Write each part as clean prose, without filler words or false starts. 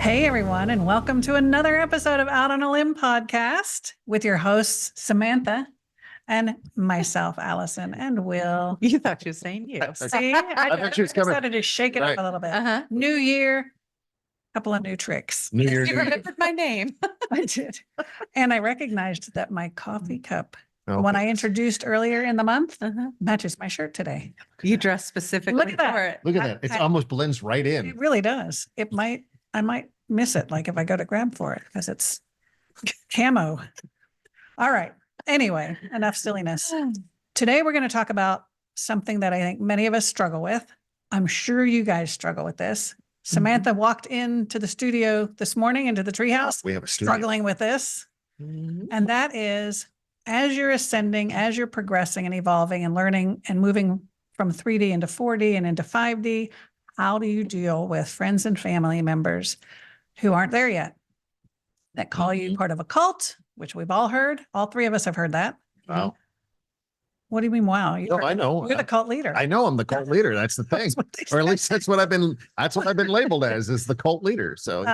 Hey, everyone, and welcome to another episode of Out on a Limb podcast with your hosts, Samantha and myself, Allison, and Will. You thought she was saying you. See, I thought she was coming. decided to shake it up a little bit. Uh-huh. New year, couple of new tricks. New Year's You Eve. remembered my name. I did. And I recognized that my coffee cup, Oh, the one I introduced earlier in the month, Uh-huh. matches my shirt today. You dressed specifically Look at that. for it. Look at that. It's almost blends right in. It really does. I might miss it, like if I go to grab for it, because it's camo. All right. Anyway, enough silliness. Today, we're going to talk about something that I think many of us struggle with. I'm sure you guys struggle with this. Samantha walked into the studio this morning, into the treehouse, We have a studio. struggling with this. Mhm. And that is, as you're ascending, as you're progressing and evolving and learning and moving from 3D into 4D and into 5D, how do you deal with friends and family members who aren't there yet, that call you part of a cult, which we've all heard. All three of us have heard that. Wow. What do you mean, wow? No, I know. You're the cult leader. I know I'm the cult leader. That's the thing. That's what they Or at say. least that's what I've been labeled as, is the cult leader. So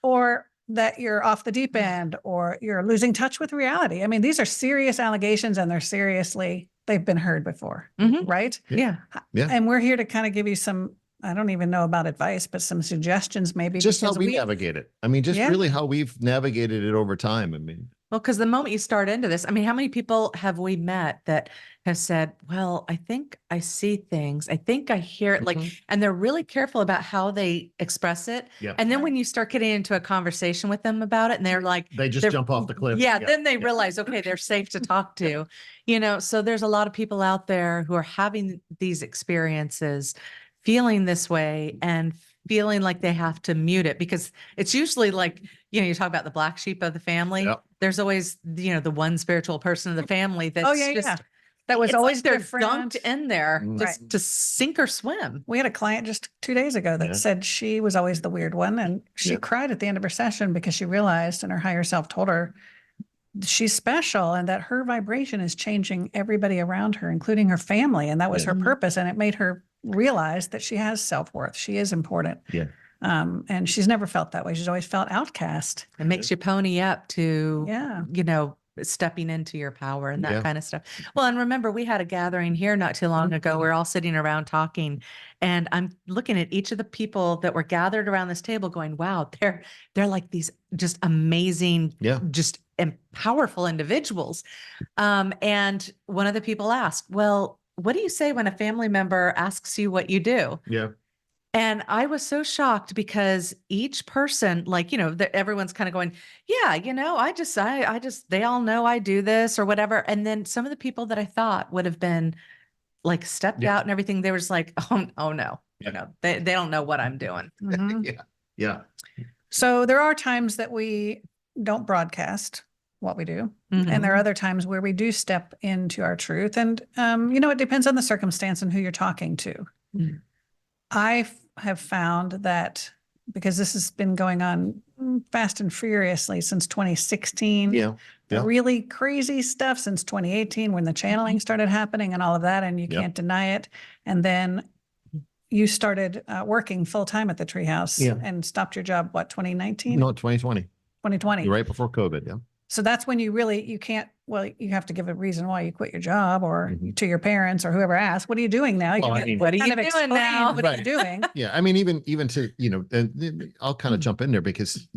Or that you're off the deep end, or you're losing touch with reality. I mean, these are serious allegations, and they've been heard before, Mhm. right? Yeah. Yeah. And we're here to kind of give you some, I don't even know about advice, but some suggestions maybe. just how because we navigate it. I mean, just Yeah. really how we've navigated it over time. I mean, Well, because the moment you start into this, I mean, how many people have we met that have said, well, I think I see things. I think I hear it, like, and they're really careful about how they express it. Yeah. And then when you start getting into a conversation with them about it, and they're like, they just they're- jump off the cliff. yeah, then they realize, okay, they're safe to talk to, so there's a lot of people out there who are having these experiences, feeling this way and feeling like they have to mute it, because it's usually like, you talk about the black sheep of the family. Yep. There's always, the one spiritual person of the family that's yeah. just, That was it's always like they're different. dunked in there Mm. just to sink or swim. We had a client just 2 days ago that Yeah. said she was always the weird one. And she Yeah. cried at the end of her session because she realized, and her higher self told her, she's special and that her vibration is changing everybody around her, including her family. And that was her Yeah. purpose. And it made her realize that she has self-worth. She is important. Yeah. And she's never felt that way. She's always felt outcast. It makes you pony up to, Yeah. stepping into your power and that Yeah. kind of stuff. Well, and remember, we had a gathering here not too long ago. We're all sitting around talking, and I'm looking at each of the people that were gathered around this table going, wow, they're like these just amazing, Yeah. just and powerful individuals. And one of the people asked, well, what do you say when a family member asks you what you do? Yeah. And I was so shocked because each person, everyone's kind of going, yeah, I just, they all know I do this or whatever. And then some of the people that I thought would have been like stepped Yeah. out and everything, they were just like, oh no, Yeah. they don't know what I'm doing. Mhm. Yeah. Yeah. So there are times that we don't broadcast what we do. Mhm. And there are other times where we do step into our truth. And, it depends on the circumstance and who you're talking to. Mhm. I have found that, because this has been going on fast and furiously since 2016, Yeah. the Yeah. really crazy stuff since 2018 when the channeling started happening and all of that, and you Yeah. can't deny it. And then you started working full time at the treehouse Yeah. and stopped your job, 2019? No, 2020. 2020. Right before COVID. Yeah. So that's when you have to give a reason why you quit your job, or Mhm. to your parents or whoever asks, what are you doing now? Well, You I can mean- What are kind you of doing explain now? What are you Right. doing? Yeah. I mean, even to, and I'll kind of jump in there because,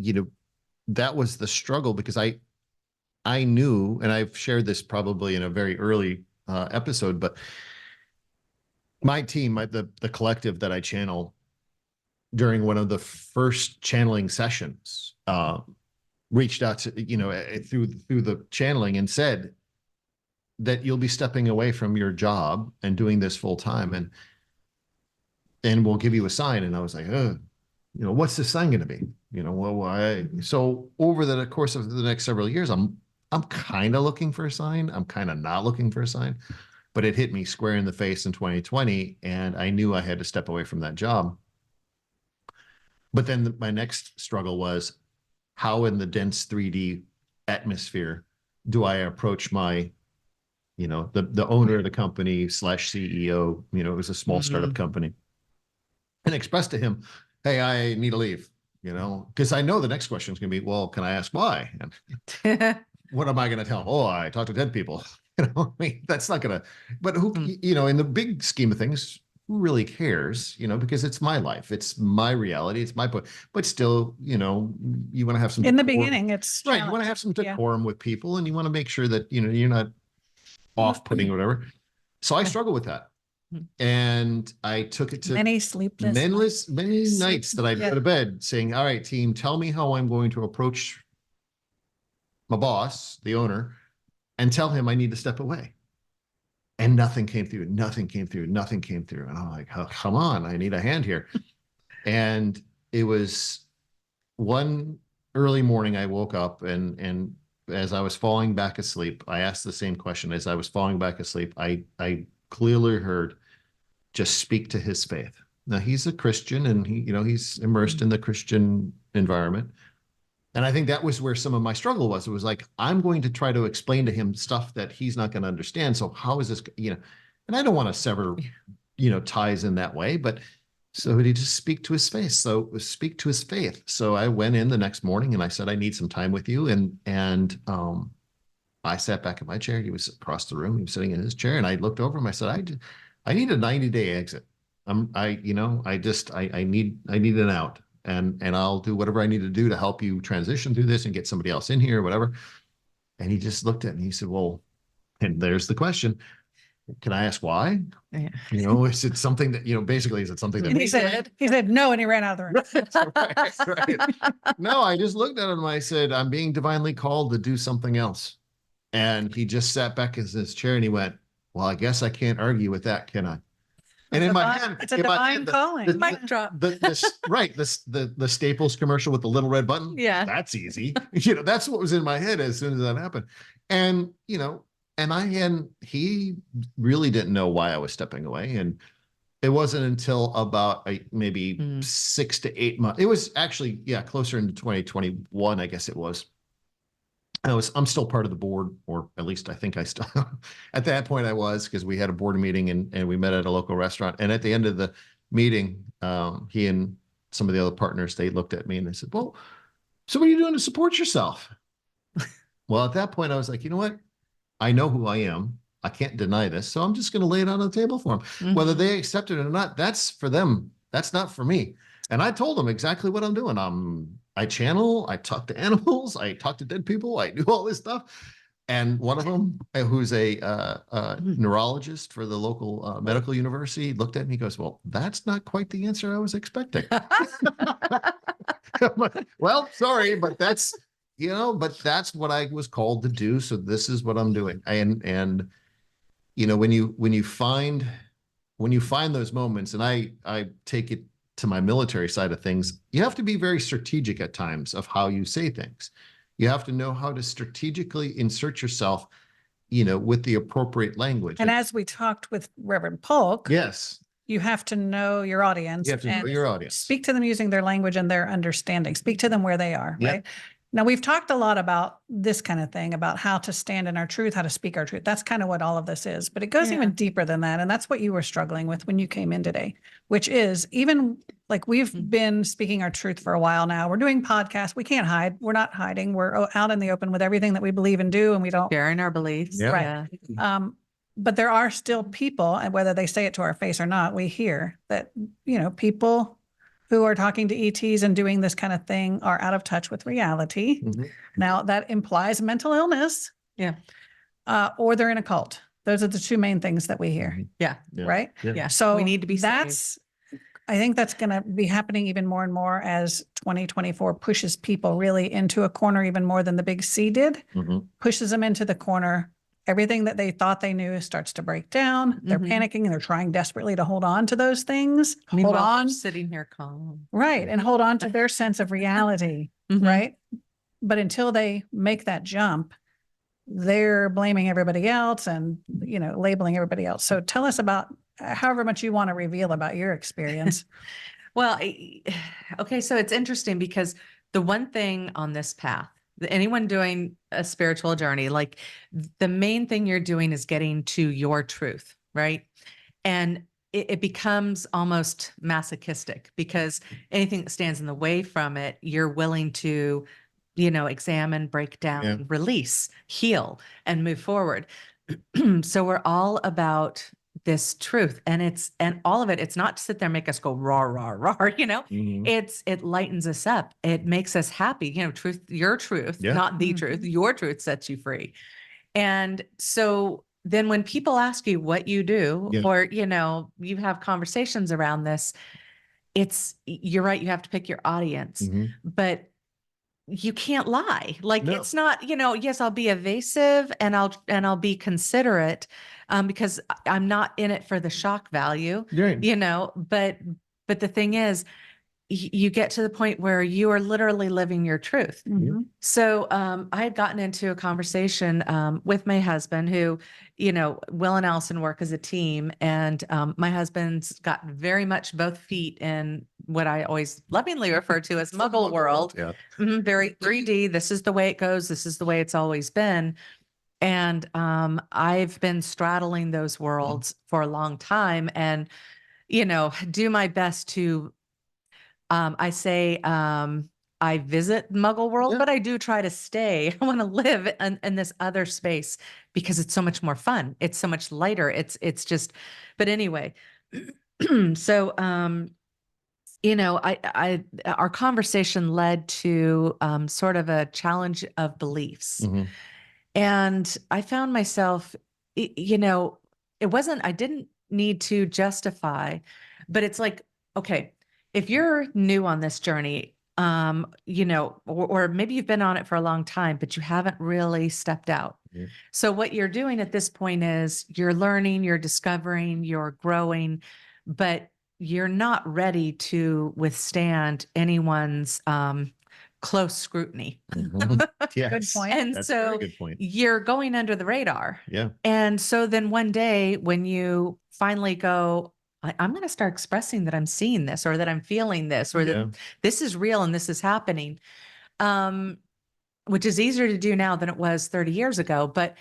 that was the struggle, because I knew, and I've shared this probably in a very early episode, but my team, the collective that I channel during one of the first channeling sessions, reached out to, through the channeling and said that you'll be stepping away from your job and doing this full time, and we'll give you a sign. And I was like, what's this sign going to be? So over the course of the next several years, I'm kind of looking for a sign. I'm kind of not looking for a sign, but it hit me square in the face in 2020. And I knew I had to step away from that job. But then my next struggle was, how in the dense 3D atmosphere do I approach my, the owner of the company / CEO, it was a small startup company, and express to him, hey, I need to leave. you know, because I know the next question is going to be, well, can I ask why? And what am I going to tell them? Oh, I talk to dead people. You know, I mean, that's not going to, but who, you know, in the big scheme of things, who really cares, you know, because it's my life, it's my reality, it's my point, but still, you know, you want to have some, In the beginning, it's right. You want to have some Yeah. decorum with people, and you want to make sure that, you know, you're not off-putting or whatever. So I struggle with that. And I took it to Many sleepless many nights that I'd Yeah. go to bed saying, all right, team, tell me how I'm going to approach my boss, the owner, and tell him I need to step away. And nothing came through, nothing came through, nothing came through. And I'm like, oh, come on, I need a hand here. And it was one early morning I woke up, and as I was falling back asleep, I asked the same question. As I was falling back asleep, I clearly heard, just speak to his faith. Now he's a Christian, and he, you know, he's immersed in the Christian environment. And I think that was where some of my struggle was. It was like, I'm going to try to explain to him stuff that he's not going to understand. So how is this, you know, and I don't want to sever, you know, ties in that way, but so he just speak to his faith. So speak to his faith. So I went in the next morning and I said, I need some time with you. And I sat back in my chair. He was across the room. He was sitting in his chair, and I looked over him. I said, I need a 90-day exit. I need an out. And I'll do whatever I need to do to help you transition through this and get somebody else in here or whatever. And he just looked at me and he said, well, and there's the question. Can I ask why? Yeah. You know, is it something that, you know, basically, is it something that And he said no, and he ran out of the room. right. No, I just looked at him and I said, I'm being divinely called to do something else. And he just sat back in his chair and he went, well, I guess I can't argue with that, can I? And in my head, It's a divine calling. Mic drop. the Staples commercial with the little red button. Yeah. That's easy. You know, that's what was in my head as soon as that happened. And, you know, and he really didn't know why I was stepping away. And it wasn't until about maybe 6 to 8 months. It was actually, closer into 2021, I guess it was. I'm still part of the board, or at least I think I still, at that point I was, because we had a board meeting and we met at a local restaurant. And at the end of the meeting, he and some of the other partners, they looked at me and they said, well, so what are you doing to support yourself? Well, at that point I was like, you know what? I know who I am. I can't deny this. So I'm just going to lay it on the table for them. Whether they accept it or not, that's for them. That's not for me. And I told them exactly what I'm doing. I channel, I talk to animals, I talk to dead people, I do all this stuff. And one of them, who's a neurologist for the local medical university, looked at me and goes, well, that's not quite the answer I was expecting. Well, sorry, but that's, you know, but that's what I was called to do. So this is what I'm doing. And you know, when you find those moments, and I take it to my military side of things, you have to be very strategic at times of how you say things. You have to know how to strategically insert yourself, you know, with the appropriate language. And as we talked with Reverend Polk, yes, you have to know your audience. you have to know and your audience. Speak to them using their language and their understanding. Speak to them where they are, Yep. right? Now, we've talked a lot about this kind of thing, about how to stand in our truth, how to speak our truth. That's kind of what all of this is, but it goes even deeper than that. And that's what you were struggling with when you came in today, which is even like we've been speaking our truth for a while now. We're doing podcasts. We can't hide. We're not hiding. We're out in the open with everything that we believe and do. And we don't. Sharing our beliefs. Yeah. Right. Yeah. But there are still people, and whether they say it to our face or not, we hear that, you know, people who are talking to ETs and doing this kind of thing are out of touch with reality. Now that implies mental illness. Yeah. Or they're in a cult. Those are the two main things that we hear. Yeah. Yeah. Right. Yeah. So we need to be that's, I think that's going to be happening even more and more as 2024 pushes people really into a corner even more than the big C did, pushes them into the corner. Everything that they thought they knew starts to break down. They're panicking and they're trying desperately to hold on to those things. Meanwhile, Hold on. sitting here calm. Right. And hold on to their sense of reality. Right. But until they make that jump, they're blaming everybody else and, you know, labeling everybody else. So tell us about however much you want to reveal about your experience. Well, okay. So it's interesting because the one thing on this path, anyone doing a spiritual journey, like the main thing you're doing is getting to your truth, right? And it becomes almost masochistic because anything that stands in the way from it, you're willing to, examine, break down, Yeah. release, heal, and move forward. So we're all about this truth, and all of it, it's not to sit there and make us go rah, rah, rah, Mhm. it lightens us up. It makes us happy, truth, your truth, Yeah. not the Mhm. truth, your truth sets you free. And so then when people ask you what you do, Yeah. or, you have conversations around this, you're right. You have to pick your audience, Mhm. but you can't lie. Like No. it's not, yes, I'll be evasive and I'll be considerate, because I'm not in it for the shock value, Right. but the thing is, you get to the point where you are literally living your truth. Mhm. So I had gotten into a conversation with my husband who, Will and Allison work as a team. And my husband's got very much both feet in what I always lovingly refer to as Muggle world. Yeah. Very 3D. This is the way it goes. This is the way it's always been. And I've been straddling those worlds for a long time and, do my best to I say I visit Muggle world, Yeah. but I do try to stay. I want to live in this other space because it's so much more fun. It's so much lighter. It's just, but anyway, so our conversation led to sort of a challenge of beliefs. Mhm. And I found myself, I didn't need to justify, but it's like, okay, if you're new on this journey, or maybe you've been on it for a long time, but you haven't really stepped out. Yeah. So what you're doing at this point is you're learning, you're discovering, you're growing, but you're not ready to withstand anyone's close scrutiny. Mhm. Yes. Good point. And That's a very so good point. you're going under the radar. Yeah. And so then one day when you finally go, I'm going to start expressing that I'm seeing this or that I'm feeling this or Yeah. that this is real and this is happening, which is easier to do now than it was 30 years ago. But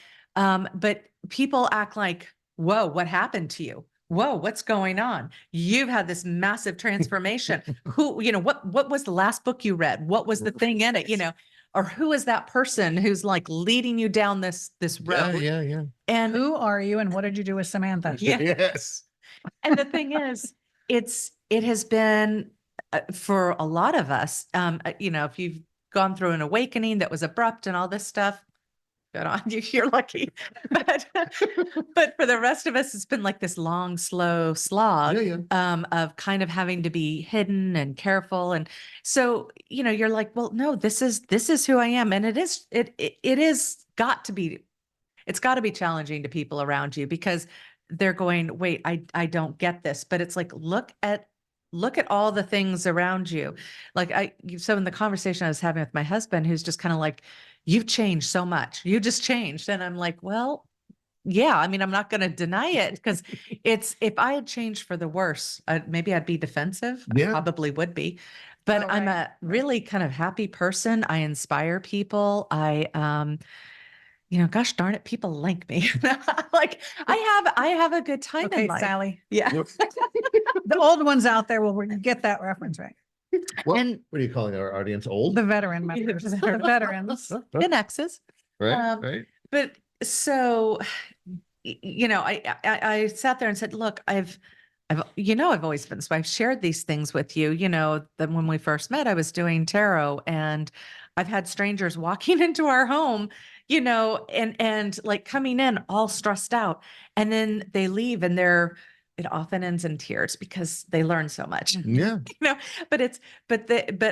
people act like, whoa, what happened to you? Whoa, what's going on? You've had this massive transformation. What was the last book you read? What was the thing in it? Or who is that person who's like leading you down this Yeah. road? Yeah. And Who are you and what did you do with Samantha? Yeah. Yes. and the thing is, it has been for a lot of us, if you've gone through an awakening that was abrupt and all this stuff, good on you, you're lucky. But for the rest of us, it's been like this long, slow slog Yeah. Yeah. of kind of having to be hidden and careful. And so, you're like, well, no, this is who I am. And it is got to be, it's got to be challenging to people around you because they're going, wait, I don't get this. But it's like, look at all the things around you. So in the conversation I was having with my husband, who's just kind of like, you've changed so much. You just changed. And I'm like, well, yeah, I mean, I'm not going to deny it because if I had changed for the worse, maybe I'd be defensive. Yeah. I probably would be, but Oh, I'm right. a really kind of happy person. I inspire people. Gosh darn it, people like me. Like I have a good time Okay, in life. Sally. Yeah. The old ones out there will get that reference right. Well, And what are you calling our audience? Old? The veteran members, the veterans. the X's. Right. Right. But so, I sat there and said, look, I've always been, so I've shared these things with you, that when we first met, I was doing tarot and I've had strangers walking into our home, and like coming in all stressed out and then they leave and it often ends in tears because they learn so much, Yeah.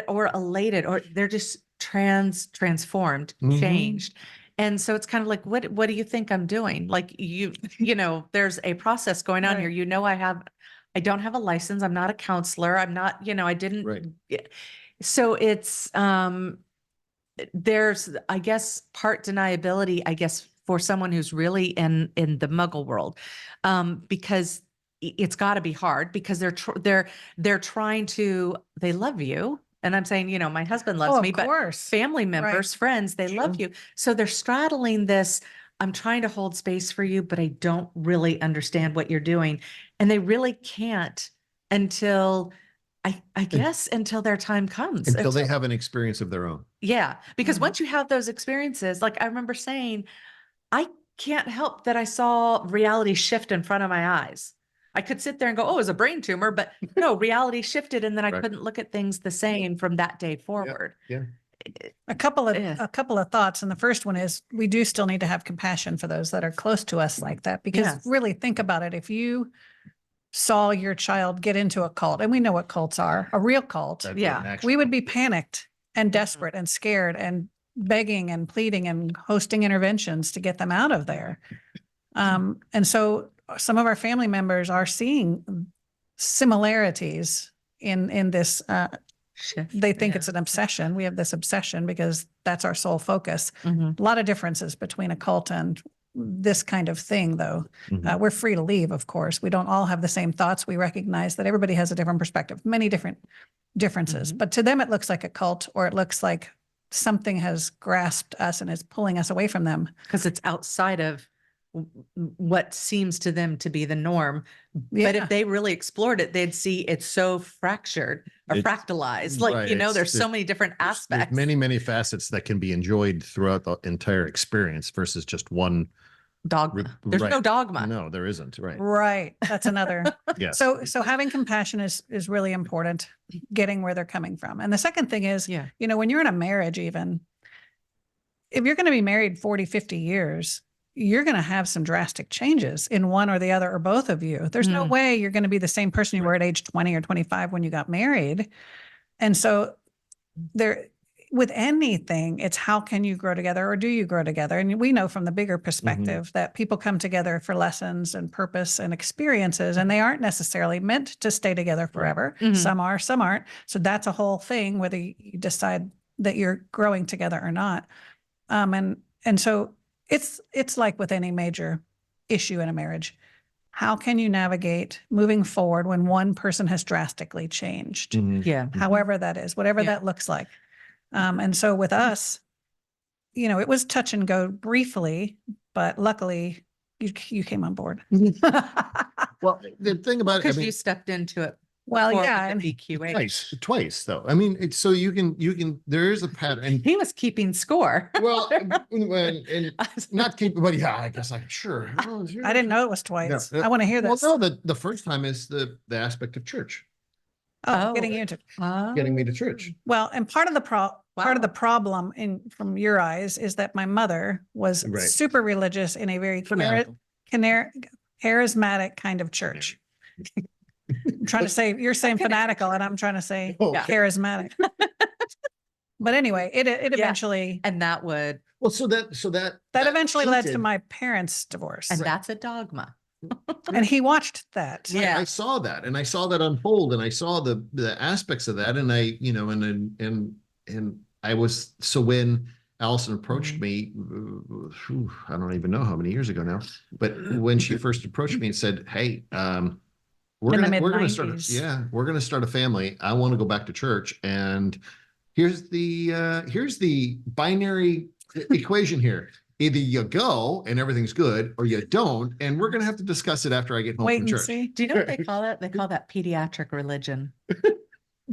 or elated, or they're just transformed, Mhm. changed. And so it's kind of like, what do you think I'm doing? Like there's a process going on Right. here. I don't have a license. I'm not a counselor. I'm not, I didn't. Right. So it's, there's, I guess, part deniability, I guess, for someone who's really in the Muggle world, because it's got to be hard because they're trying to, they love you. And I'm saying, my husband loves Oh, me, of but course. family members, friends, they love you. So they're straddling this. I'm trying to hold space for you, but I don't really understand what you're doing. And they really can't until I guess until their time comes. Until they have an experience of their own. Yeah. Because Mhm. once you have those experiences, like I remember saying, I can't help that I saw reality shift in front of my eyes. I could sit there and go, oh, it was a brain tumor, but no, reality shifted. And then I Right. couldn't look at things the same from that day forward. Yeah. A couple Yeah. of thoughts. And the first one is we do still need to have compassion for those that are close to us like that, because Yes. really think about it. If you saw your child get into a cult, and we know what cults are, a real cult, That'd be Yeah. an actual- we would be panicked and Mhm. desperate and scared and begging and pleading and hosting interventions to get them out of there. And so some of our family members are seeing similarities in this, Shift. they think Yeah. it's an obsession. We have this obsession because that's our sole focus. Mhm. A lot of differences between a cult and this kind of thing, though. Mhm. We're free to leave, of course. We don't all have the same thoughts. We recognize that everybody has a different perspective, many different differences. Mhm. But to them, it looks like a cult, or it looks like something has grasped us and is pulling us away from them. Because it's outside of what seems to them to be the norm. But Yeah. if they really explored it, they'd see it's so fractured or It's- fractalized. Like, right, you know, it's- there's so there's- many different There's aspects. many, many facets that can be enjoyed throughout the entire experience versus just one. Dogma. There's no Right. dogma. No, there isn't. Right. Right. That's another. Yes. So having compassion is really important, getting where they're coming from. And the second thing is, Yeah. you know, when you're in a marriage, even if you're going to be married 40, 50 years, you're going to have some drastic changes in one or the other or both of you. There's no Mm. way you're going to be the same person you were at age 20 or 25 when you got married. And so there, with anything, it's how can you grow together, or do you grow together? And we know from the bigger perspective that people come together for lessons and purpose and experiences, and they aren't necessarily meant to stay together forever. Mhm. Some are, some aren't. So that's a whole thing, whether you decide that you're growing together or not. And so it's like with any major issue in a marriage. How can you navigate moving forward when one person has drastically changed? Mhm. Yeah. However that is, whatever Yeah. that looks like. And so with us, you know, it was touch and go briefly, but luckily you came on board. Well, the thing about it, I Because mean, you stepped into it. Well, before yeah, with and the BQA. twice though. I mean, it's so you can, there is a pattern. And He was keeping score. well, and not keep, but yeah, I guess I'm sure. Oh, sure. I didn't know it was twice. Yeah. I want to hear Well, this. no, the first time is the aspect of church, Oh, Oh. getting you into, getting me to church. well, and part of the part of the Wow. problem from your eyes is that my mother was Right. super religious in a very Fanatical. charismatic kind of church. I'm trying to say, you're saying fanatical and I'm trying to say Oh, Yeah. charismatic. But anyway, it eventually, And that would, Well, so that that eventually led to tainted- my parents' divorce. and that's a dogma. And he watched that. Yeah. I saw that, and I saw that unfold, and I saw the aspects of that, and I, you know, and I was, so when Allison approached me, I don't even know how many years ago now, but when she first approached me and said, "Hey, we're In the gonna start, mid-90s. we're gonna start a family. I want to go back to church, and here's the binary equation here." Either you go and everything's good, or you don't, and we're gonna have to discuss it after I get home Wait from and church. see. Do you know what they call that? They call that pediatric religion.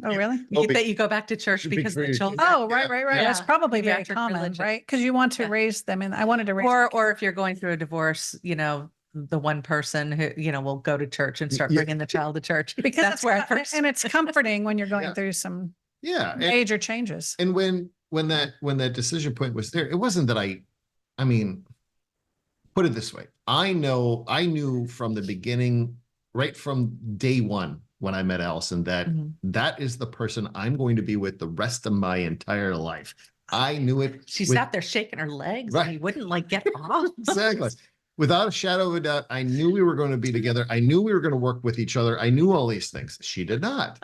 Oh, really? Oh, be- That you go back to church because the because- children. Oh, right. That's Yeah. probably very Pediatric common, religion. right? Because you want to Yeah. raise them, and I wanted to raise. Or if you're going through a divorce, you know, the one person who, you know, will go to church and start Yeah. bringing the child to church. because That's it's where I co- first. and it's comforting when you're going Yeah. through some Yeah, major changes. and when that decision point was there, it wasn't that I mean, put it this way. I knew from the beginning, right from day one when I met Allison, that Mhm. that is the person I'm going to be with the rest of my entire life. I knew it. She with- sat there shaking her legs Right. and he wouldn't like get off. Exactly. Without a shadow of a doubt, I knew we were going to be together. I knew we were going to work with each other. I knew all these things. She did not.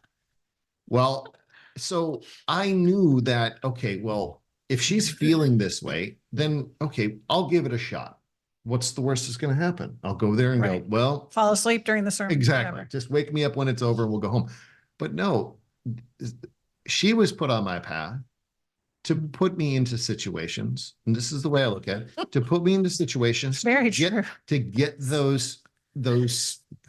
Well, so I knew that, okay, well, if she's feeling this way, then okay, I'll give it a shot. What's the worst that's going to happen? I'll go there and Right. go, well, Fall asleep during the sermon. exactly. whatever. Just wake me up when it's over and we'll go home. But no, she was put on my path to put me into situations, and this is the way I look at it, to put me into situations Very to get, true. to get those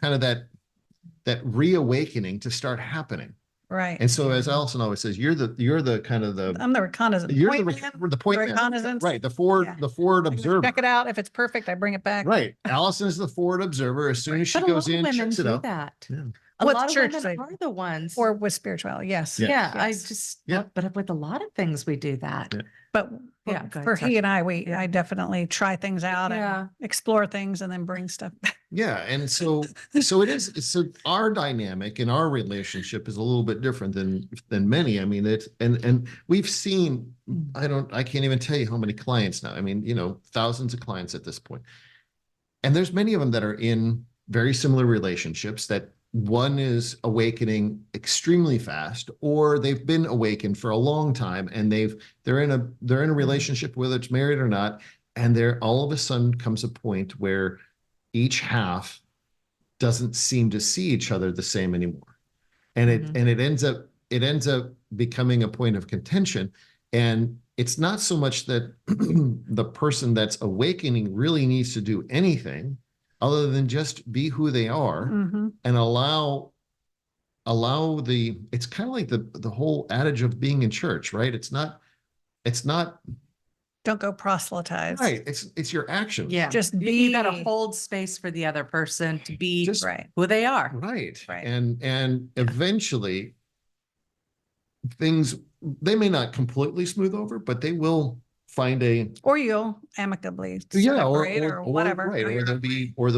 kind of that reawakening to start happening. Right. And so, as Allison always says, you're the kind of the I'm the reconnaissance. you're point the, man, the point the man. reconnaissance. Right, the forward Yeah. the forward observer. Check it out. If it's perfect, I bring it back. Right, Allison is the forward observer. As soon as she But a lot goes of in, women checks it do out. that. Yeah. A With lot of church women they- are the ones. Or with spirituality. Yes. Yeah. yeah, I Yes. just, Yeah. but with a lot of things we do that. Yeah. But Yeah, go ahead, for sorry. he and I, Yeah. I definitely try things out Yeah. and explore things and then bring stuff back. Yeah, and so so our dynamic in our relationship is a little bit different than many. I mean, and we've seen, I can't even tell you how many clients now. I mean, thousands of clients at this point. And there's many of them that are in very similar relationships, that one is awakening extremely fast, or they've been awakened for a long time and they're in a relationship, whether it's married or not, and there all of a sudden comes a point where each half doesn't seem to see each other the same anymore. And it ends up becoming a point of contention. And it's not so much that the person that's awakening really needs to do anything other than just be who they are Mhm. and allow it's kind of like the whole adage of being in church, right? It's not Don't go proselytize. right. It's your actions. Yeah. Just You got to be- hold space for the other person to be Just- Right. who they are. Right. Right. And eventually things, they may not completely smooth over, but they will find a Or you'll amicably yeah separate or whatever. right, Or or you're- there'll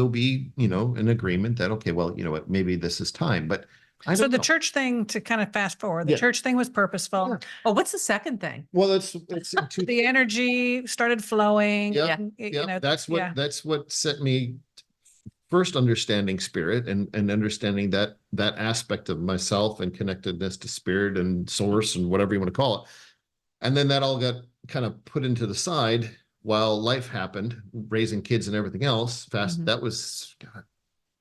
be an agreement that, okay, well, you know what, maybe this is time. But I So don't the know. church thing, to kind of fast forward, the Yeah. church thing was purposeful. Yeah. Oh, what's the second thing? Well, it's The energy started flowing. Yeah. and, yeah, that's what yeah. that's what set me first understanding spirit and understanding that aspect of myself and connectedness to spirit and source and whatever you want to call it. And then that all got kind of put into the side while life happened, raising kids and everything else fast. Mhm. That was, God,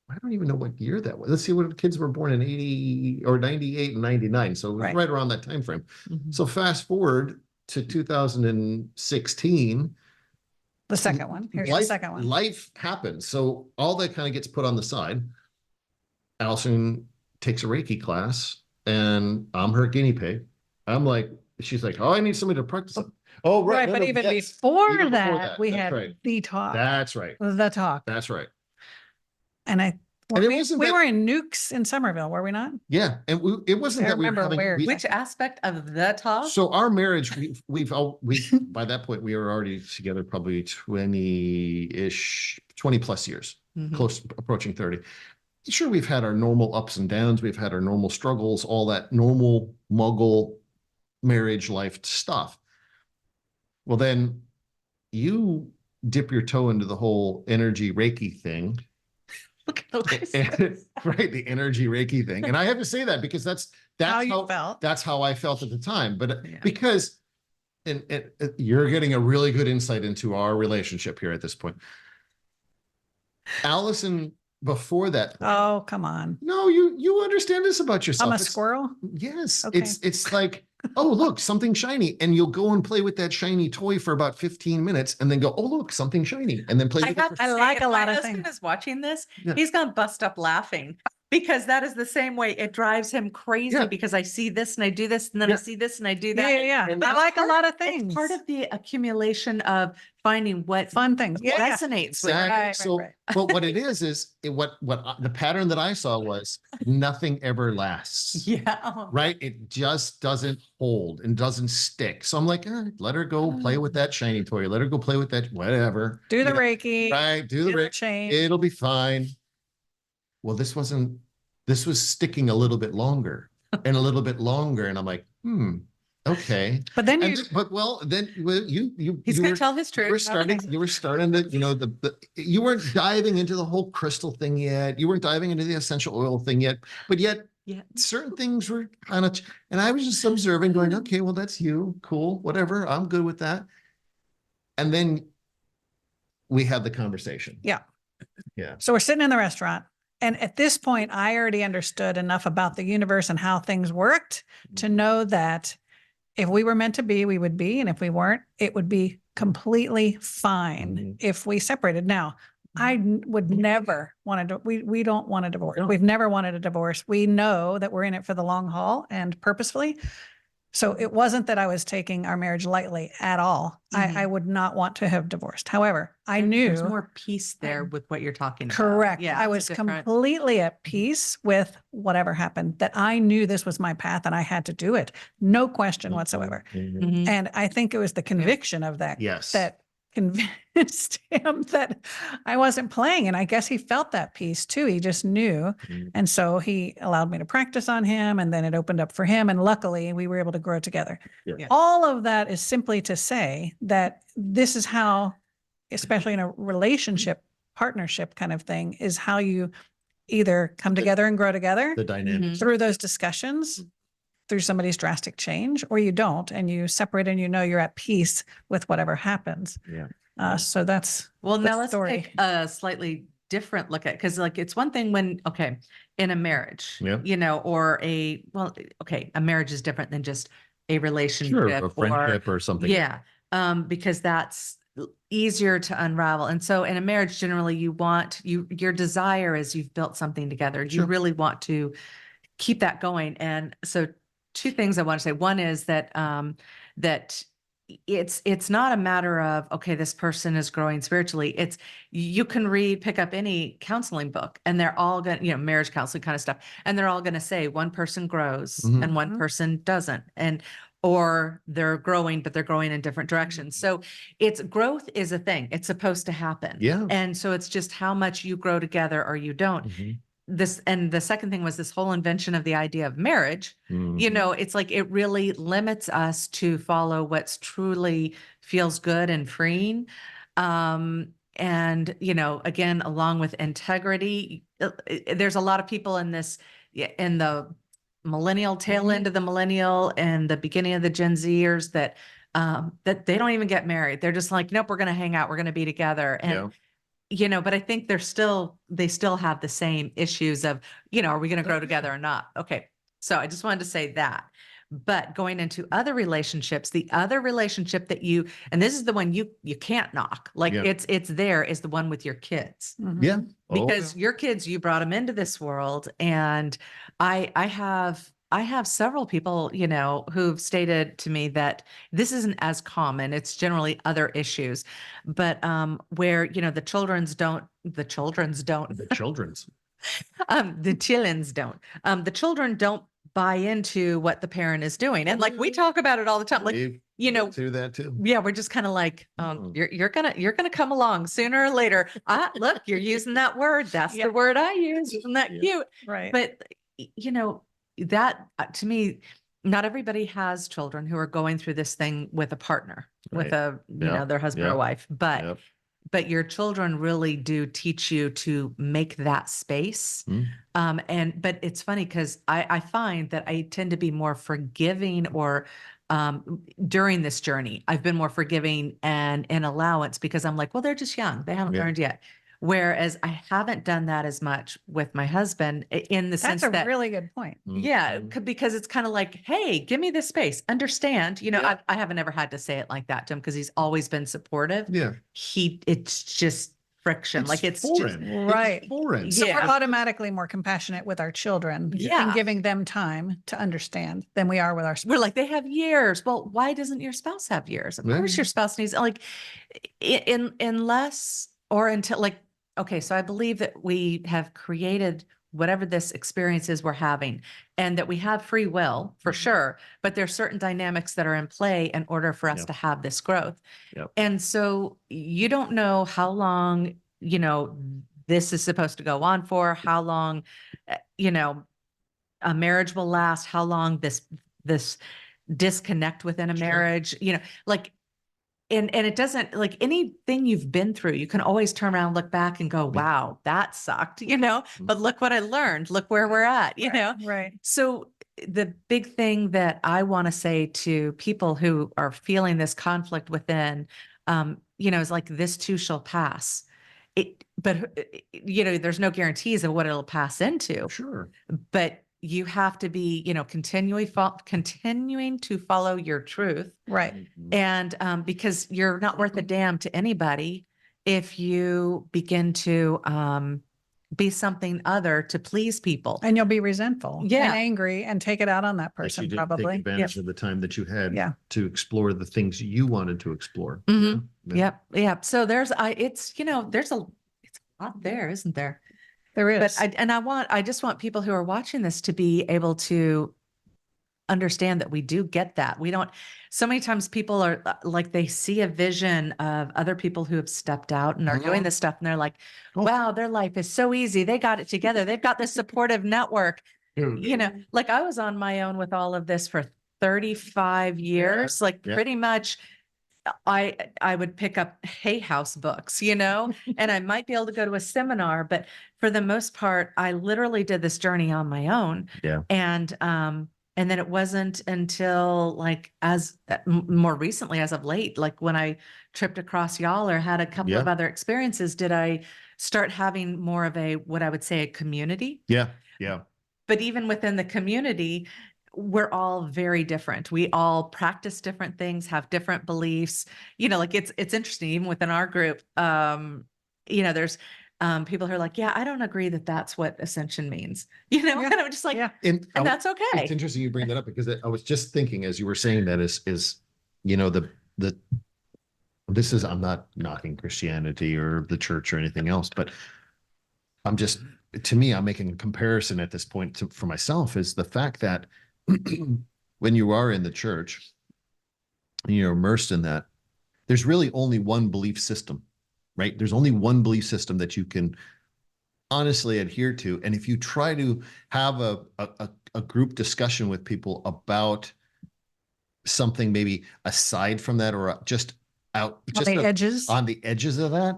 I don't even know what year that was. Let's see, what kids were born in 80 or 98 and 99. So it was Right. right around that time frame. Mhm. So fast forward to 2016. The second one. Here's the second one. Life happens. So all that kind of gets put on the side. Allison takes a Reiki class and I'm her guinea pig. I'm like, she's like, oh, I need somebody to practice it. Oh, right. Right. no, But no, even yes. before Even before that, that, we that's had right. the talk. That's right. The talk. That's right. And And it we wasn't we that- were in Nukes in Somerville, were we not? Yeah. And it wasn't I that we were remember having, where- Which aspect of the talk? so our marriage, we by that point, we were already together probably 20 plus years, Mhm. close approaching 30. Sure, we've had our normal ups and downs. We've had our normal struggles, all that normal muggle marriage life stuff. Well, then you dip your toe into the whole energy Reiki thing. Look at Elise. Right, the energy Reiki thing. And I have to say that because that's How you how felt. that's how I felt at the time. But Yeah. because and you're getting a really good insight into our relationship here at this point. Allison, before that, Oh, come on. no, you understand this about yourself. I'm a It's- squirrel. Yes, Okay. it's like, oh, look, something shiny, and you'll go and play with that shiny toy for about 15 minutes, and then go, oh, look, something shiny, and then play I with it. have to I say, like if a lot my of husband things. is watching this, Yeah. he's gonna bust up laughing because that is the same way it drives him crazy Yeah. because I see this and I do this and then Yeah. I see this and I do Yeah, that. yeah, yeah. And I that's like a part- lot of It's things. part of the accumulation of finding what Fun things. Yeah, yeah. resonates with. Exactly. Right, So, right. but what it is the pattern that I saw was nothing ever lasts. Yeah. Right? It just doesn't hold and doesn't stick. So I'm like, let her go play with that shiny toy. Let her go play with that, whatever. Do the You know, Reiki. right? Do Do the the Reiki. chain. It'll be fine. Well, this was sticking a little bit longer and a little bit longer. And I'm like, okay. But then you, He's you gonna were, tell his you were truth. starting to, you weren't diving into the whole crystal thing yet. You weren't diving into the essential oil thing yet, but yet Yeah. certain things were kind of, and I was just observing going, okay, well, that's you. Cool. Whatever. I'm good with that. And then we had the conversation. so we're sitting in the restaurant. And at this point, I already understood enough about the universe and how things worked to know that if we were meant to be, we would be. And if we weren't, it would be completely fine Mhm. if we separated. Now, would never want to, we don't want a divorce. No. We've never wanted a divorce. We know that we're in it for the long haul and purposefully. So it wasn't that I was taking our marriage lightly at all. I would not want to have divorced. However, I knew There's more peace there with what you're talking about. correct. Yeah, I it's was different. completely at peace with whatever happened, that I knew this was my path and I had to do it. No question whatsoever. Mhm. Mhm. And I think it was the conviction of that Yes. that convinced him that I wasn't playing. And I guess he felt that peace too. He just knew. Mhm. And so he allowed me to practice on him, and then it opened up for him. And luckily we were able to grow together. Yeah. Yeah. All of that is simply to say that this is how, especially in a relationship, partnership kind of thing, is how you either come together and grow together The dynamics. through those discussions, through somebody's drastic change, or you don't, and you separate and you know you're at peace with whatever happens. Yeah. So that's Well, the now let's story. take a slightly different look at, because like it's one thing when, okay, in a marriage, Yeah. you know, or a marriage is different than just a relationship Sure. A or friendship or something. yeah, because that's easier to unravel. And so in a marriage, generally your desire is you've built something together. You Sure. really want to keep that going. And so two things I want to say. One is that, that it's not a matter of, okay, this person is growing spiritually. It's, you can pick up any counseling book and they're all going to, you know, marriage counseling kind of stuff. And they're all going to say one person grows Mhm. and one Mhm. person doesn't. Or they're growing, but they're growing in different directions. So growth is a thing. It's supposed to happen. Yeah. And so it's just how much you grow together or you don't. Mhm. And the second thing was this whole invention of the idea of marriage. You Mhm. know, it's like it really limits us to follow what's truly feels good and freeing. And, you know, again, along with integrity, there's a lot of people in the millennial tail end of the millennial and the beginning of the Gen Zers that they don't even get married. They're just like, nope, we're going to hang out. We're going to be together. And Yeah. you know, but I think they still have the same issues of, you know, are we going to grow together or not? Okay. So I just wanted to say that. But going into other relationships, the other relationship that and this is the one you can't knock, like Yeah. it's there, is the one with your kids. Mhm. Yeah. Oh, Because your kids, you brought them into this world. And I have several people, you know, who've stated to me that this isn't as common. It's generally other issues, but where, you know, the children's don't, the children's. the chillins don't, the children don't buy into what the parent is doing. And like, we talk about it all the time, like, We've you know, been through that too. yeah, we're just kind of like, Mm. you're gonna come along sooner or later. Look, you're using that word. That's Yeah. the word I use. Isn't that Yeah. cute? Right. But you know, that to me, not everybody has children who are going through this thing with a partner, with Right. Yeah. their husband Yeah. or wife. Yep. But your children really do teach you to make that space. Mm. But it's funny because I find that I tend to be more forgiving, or during this journey, I've been more forgiving and in allowance, because I'm like, well, they're just young. They haven't Yeah. learned yet. Whereas I haven't done that as much with my husband in the sense That's a that, really good point. yeah, Mhm. because it's kind of like, hey, give me this space, understand, you know, Yeah. I haven't ever had to say it like that to him because he's always been supportive. Yeah. It's just friction. Like it's just, foreign. Right. It's foreign. So Yeah. we're automatically more compassionate with our children Yeah. and giving them time to understand than we are with our we're spouse. like, they have years. Well, why doesn't your spouse have years? Of Yeah. course your spouse needs, like, unless or until, like, okay, so I believe that we have created whatever this experience is we're having, and that we have free will for Mhm. sure, but there's certain dynamics that are in play in order for us Yep. to have this growth. Yep. And so you don't know how long, you know, this is supposed to go on for, how long, you know, a marriage will last, how long this disconnect within a Sure. marriage, you know, like, and it doesn't, like, anything you've been through, you can always turn around, look back and go, Yeah. wow, that sucked, you know, but look what I learned, look where we're at, you know? Right. So the big thing that I want to say to people who are feeling this conflict within, you know, is like, this too shall pass. But you know, there's no guarantees of what it'll pass into, Sure. but you have to be, continuing to follow your truth. Right. And because you're not worth a damn to anybody if you begin to be something other to please people. And you'll be resentful Yeah. and angry and take it out on that That you person didn't probably. take advantage of the time that you had Yeah. to explore the things you wanted to explore. Mhm. Yeah. Yep. So there's it's a lot there, isn't there? There is. But I just want people who are watching this to be able to understand that we do get that. We don't, so many times people are like, they see a vision of other people who have stepped out and are doing this stuff. And they're like, Oh. wow, their life is so easy. They got it together. They've got this supportive network. Like I was on my own with all of this for 35 years, like Yeah. pretty much I would pick up Hay House books, and I might be able to go to a seminar, but for the most part, I literally did this journey on my own. Yeah. And then it wasn't until like more recently, as of late, like when I tripped across y'all or had a couple of other experiences, did I start having more of what I would say a community. Yeah. Yeah. But even within the community, we're all very different. We all practice different things, have different beliefs. Like it's interesting, even within our group, there's people who are like, yeah, I don't agree that that's what ascension means, and I'm just like, and that's okay. It's interesting you bring that up because I was just thinking as you were saying that I'm not knocking Christianity or the church or anything else, but I'm making a comparison at this point for myself is the fact that when you are in the church and you're immersed in that, there's really only one belief system, right? There's only one belief system that you can honestly adhere to. And if you try to have a group discussion with people about something maybe aside from that or just on the edges of that,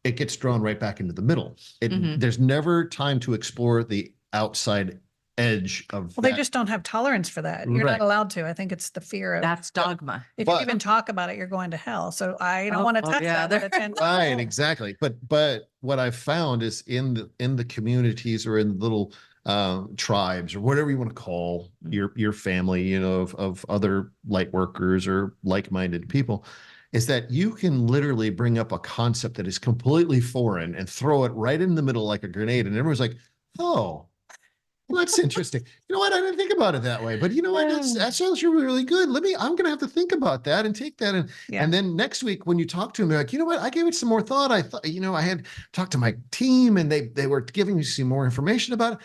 it gets drawn right back into the middle. There's never time to explore the outside edge of they just don't have tolerance for that. You're not allowed to. I think it's the fear of that's dogma. If you even talk about it, you're going to hell. So I don't want to touch that. Right, exactly. But what I've found is in the communities or in little tribes or whatever you want to call your family, of other light workers or like-minded people, is that you can literally bring up a concept that is completely foreign and throw it right in the middle like a grenade. And everyone's like, oh, well, that's interesting. You know what? I didn't think about it that way, but you know what? That sounds really, really good. I'm going to have to think about that and take that. And then next week when you talk to them, they're like, you know what? I gave it some more thought. I thought, I had talked to my team and they were giving me some more information about it.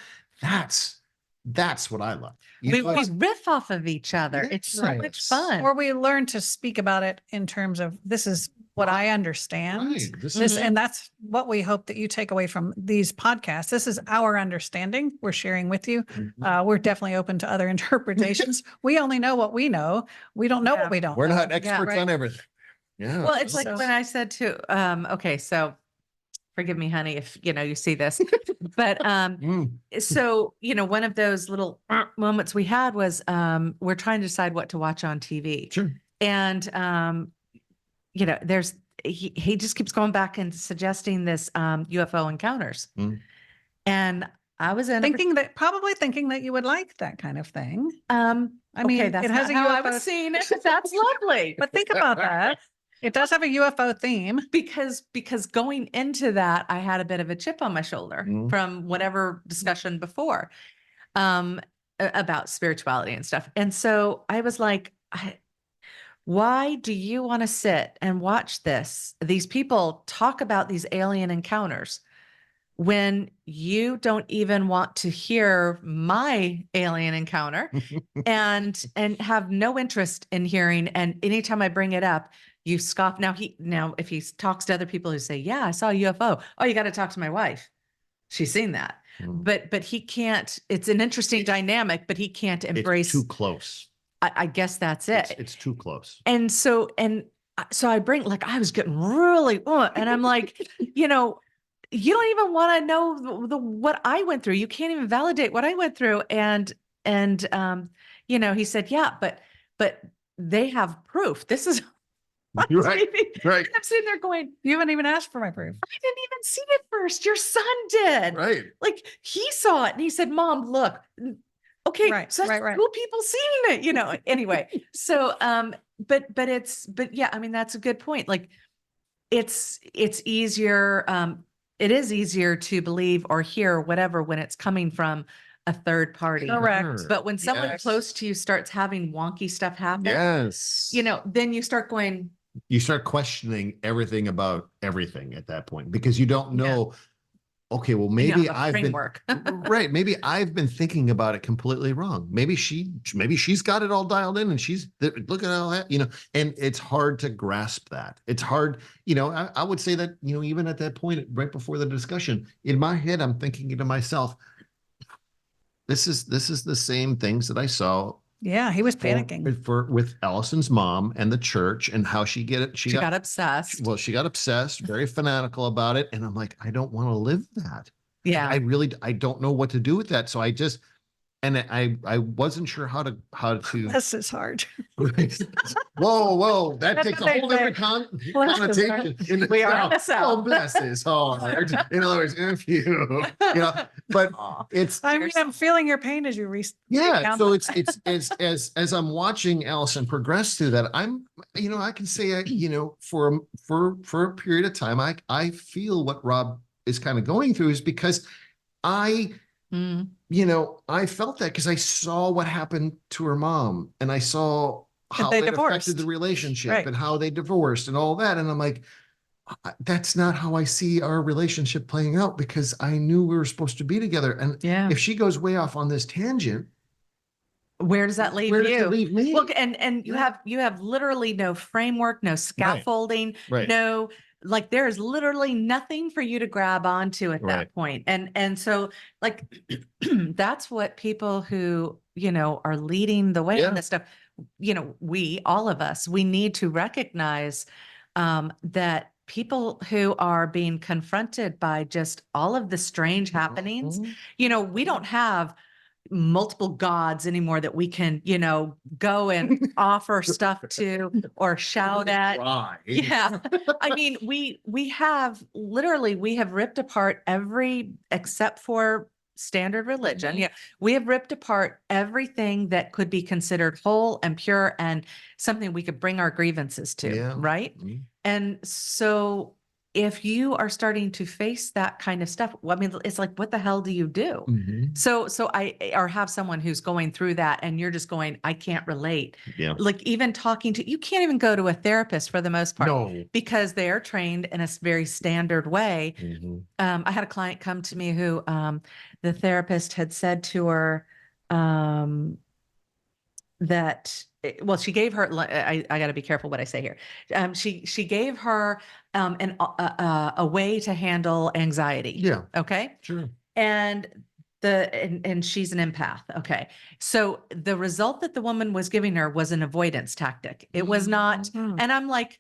That's what I love. We riff off of each other. Yeah, it's so much fun. Or we learn to speak about it in terms of this is what I understand. Right. And that's what we hope that you take away from these podcasts. This is our understanding we're sharing with you. We're definitely open to other interpretations. We only know what we know. We don't know what we don't We're know. not experts on everything. Yeah. Well, it's like when I said okay, so forgive me, honey, if you see this, but so one of those little moments we had was we're trying to decide what to watch on TV. Sure. And there's he just keeps going back and suggesting this UFO encounters. And I was probably thinking that you would like that kind of thing. I mean, it has a UFO. I was seeing it. That's lovely. But think about that. It does have a UFO theme. Because going into that, I had a bit of a chip on my shoulder from whatever discussion before about spirituality and stuff. And so I was like, why do you want to sit and watch these people talk about these alien encounters when you don't even want to hear my alien encounter and have no interest in hearing? And anytime I bring it up, you scoff. Now if he talks to other people who say, yeah, I saw a UFO. Oh, you got to talk to my wife. She's seen that. But he can't, it's an interesting dynamic, but he can't embrace. It's too close. I guess that's it. It's too close. And so I bring, I was getting really, and I'm like, you don't even want to know what I went through. You can't even validate what I went through. And he said, yeah, but they have proof. This is Right. Right. I'm sitting there going, You haven't even asked for my proof. I didn't even see it first. Your son did. Right. Like he saw it and he said, Mom, look. Okay, Right, so that's right. two people seeing it, anyway. So but yeah, I mean, that's a good point. Like it's easier, it is easier to believe or hear whatever when it's coming from a third party. Correct. But when someone Yes. close to you starts having wonky stuff happen, Yes. then you start going, You start questioning everything about everything at that point because you don't know. Okay, well, you maybe have a I've been framework. right. Maybe I've been thinking about it completely wrong. Maybe she's got it all dialed in and she's look at all that, and it's hard to grasp that. It's hard, I would say that, even at that point, right before the discussion, in my head, I'm thinking to myself, this is the same things that I saw Yeah, he was panicking. with Allison's mom and the church and how she Got obsessed. well, she got obsessed, very fanatical about it. And I'm like, I don't want to live that. Yeah. I don't know what to do with that. So I wasn't sure how to This is hard. whoa, that That's takes a what they whole say. different Bless is connotation. We are in the South. Oh, bless is hard. In other words, if you, but it's, I'm feeling your pain as you yeah. recount So that. it's as I'm watching Allison progress through that, I can say, for a period of time, I feel what Rob is kind of going through is because I felt that because I saw what happened to her mom and I saw how they it divorced. affected the relationship Right. and how they divorced and all that. And I'm like, that's not how I see our relationship playing out because I knew we were supposed to be together. And Yeah. if she goes way off on this tangent, Where does that leave where you? does it leave me? Look, and you have literally no framework, no scaffolding, Right. no, like there is literally nothing for you to grab onto at that point. And so like that's what people who, are leading the way on this stuff, all of us, we need to recognize that people who are being confronted by just all of the strange happenings, we don't have multiple gods anymore that we can, go and offer stuff to or shout at. Yeah. I mean, we have ripped apart every, except for standard religion. Yeah. We have ripped apart everything that could be considered whole and pure and something we could bring our grievances to. Yeah. Right. Mhm. And so if you are starting to face that kind of stuff, well, I mean, it's like, what the hell do you do? So or have someone who's going through that and you're just going, I can't relate. Yeah. Like even you can't even go to a therapist for the most part. No. Because they are trained in a very standard way. Mhm. I had a client come to me who the therapist had said to her that, well, she gave her, I got to be careful what I say here. She gave her a way to handle anxiety. Yeah. Okay. Sure. And and she's an empath. Okay. So the result that the woman was giving her was an avoidance tactic. It was not, Mhm. and I'm like,